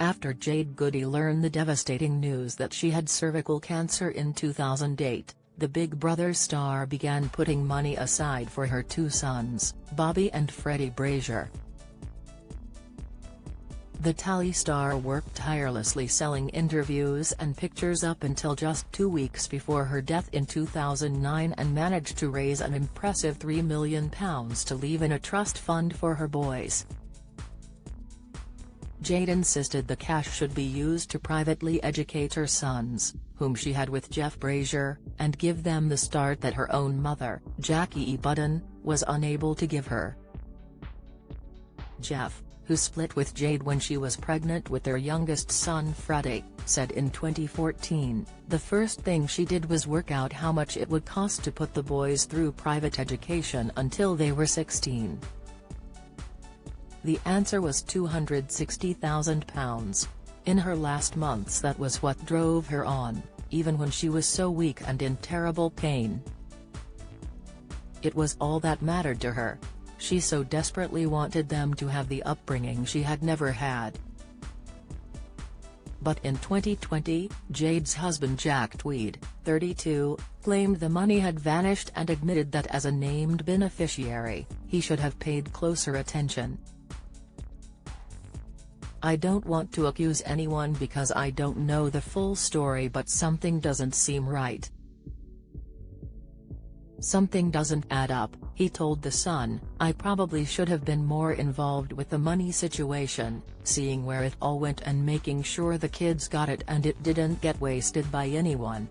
After Jade Goody learned the devastating news that she had cervical cancer in 2008, the Big Brother star began putting money aside for her two sons, Bobby and Freddie Brazier. The Tally star worked tirelessly selling interviews and pictures up until just 2 weeks before her death in 2009 and managed to raise an impressive £3 million to leave in a trust fund for her boys. Jade insisted the cash should be used to privately educate her sons, whom she had with Jeff Brazier, and give them the start that her own mother, Jackie Budden, was unable to give her. Jeff, who split with Jade when she was pregnant with their youngest son Freddie, said in 2014, "The first thing she did was work out how much it would cost to put the boys through private education until they were 16. The answer was £260,000. In her last months that was what drove her on, even when she was so weak and in terrible pain. It was all that mattered to her. She so desperately wanted them to have the upbringing she had never had." But in 2020, Jade's husband Jack Tweed, 32, claimed the money had vanished and admitted that as a named beneficiary, he should have paid closer attention. "I don't want to accuse anyone because I don't know the full story, but something doesn't seem right. Something doesn't add up," he told The Sun. "I probably should have been more involved with the money situation, seeing where it all went and making sure the kids got it and it didn't get wasted by anyone.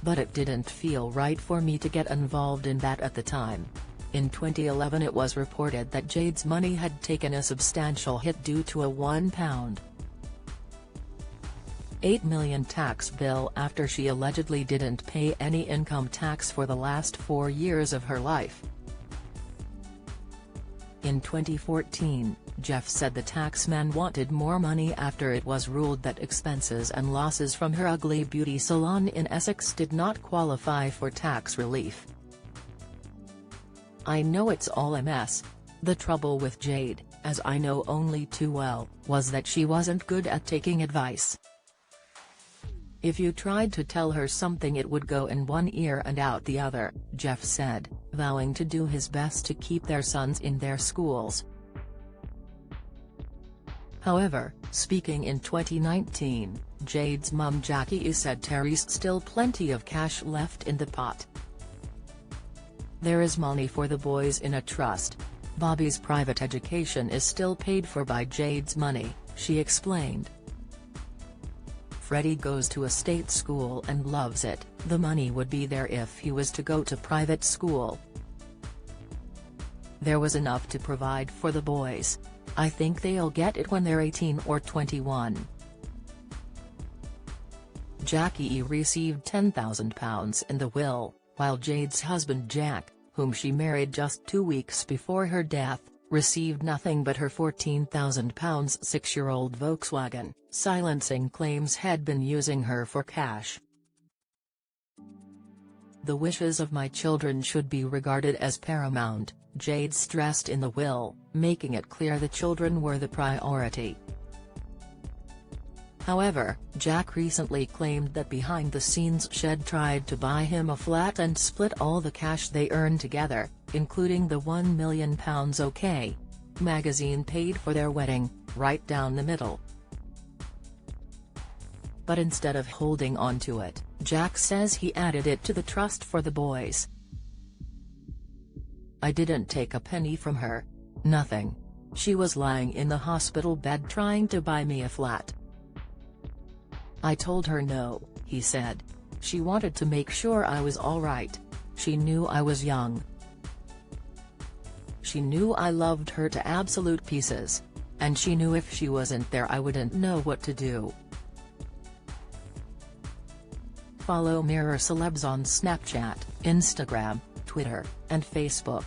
But it didn't feel right for me to get involved in that at the time." In 2011 it was reported that Jade's money had taken a substantial hit due to a £1.8 million tax bill after she allegedly didn't pay any income tax for the last 4 years of her life. In 2014, Jeff said the taxman wanted more money after it was ruled that expenses and losses from her ugly beauty salon in Essex did not qualify for tax relief. "I know it's all a mess. The trouble with Jade, as I know only too well, was that she wasn't good at taking advice. If you tried to tell her something it would go in one ear and out the other," Jeff said, vowing to do his best to keep their sons in their schools. However, speaking in 2019, Jade's mum Jackie said there's still plenty of cash left in the pot. "There is money for the boys in a trust. Bobby's private education is still paid for by Jade's money," she explained. "Freddie goes to a state school and loves it. The money would be there if he was to go to private school. There was enough to provide for the boys. I think they'll get it when they're 18 or 21. Jackie received £10,000 in the will, while Jade's husband Jack, whom she married just 2 weeks before her death, received nothing but her £14,000 6-year-old Volkswagen, silencing claims had been using her for cash. "The wishes of my children should be regarded as paramount," Jade stressed in the will, making it clear the children were the priority. However, Jack recently claimed that behind the scenes she'd tried to buy him a flat and split all the cash they earned together, including the £1 million OK magazine paid for their wedding, right down the middle. But instead of holding on to it, Jack says he added it to the trust for the boys. "I didn't take a penny from her. Nothing. She was lying in the hospital bed trying to buy me a flat. I told her no," he said. "She wanted to make sure I was alright. She knew I was young. She knew I loved her to absolute pieces. And she knew if she wasn't there I wouldn't know what to do." Follow Mirror Celebs on Snapchat, Instagram, Twitter, and Facebook.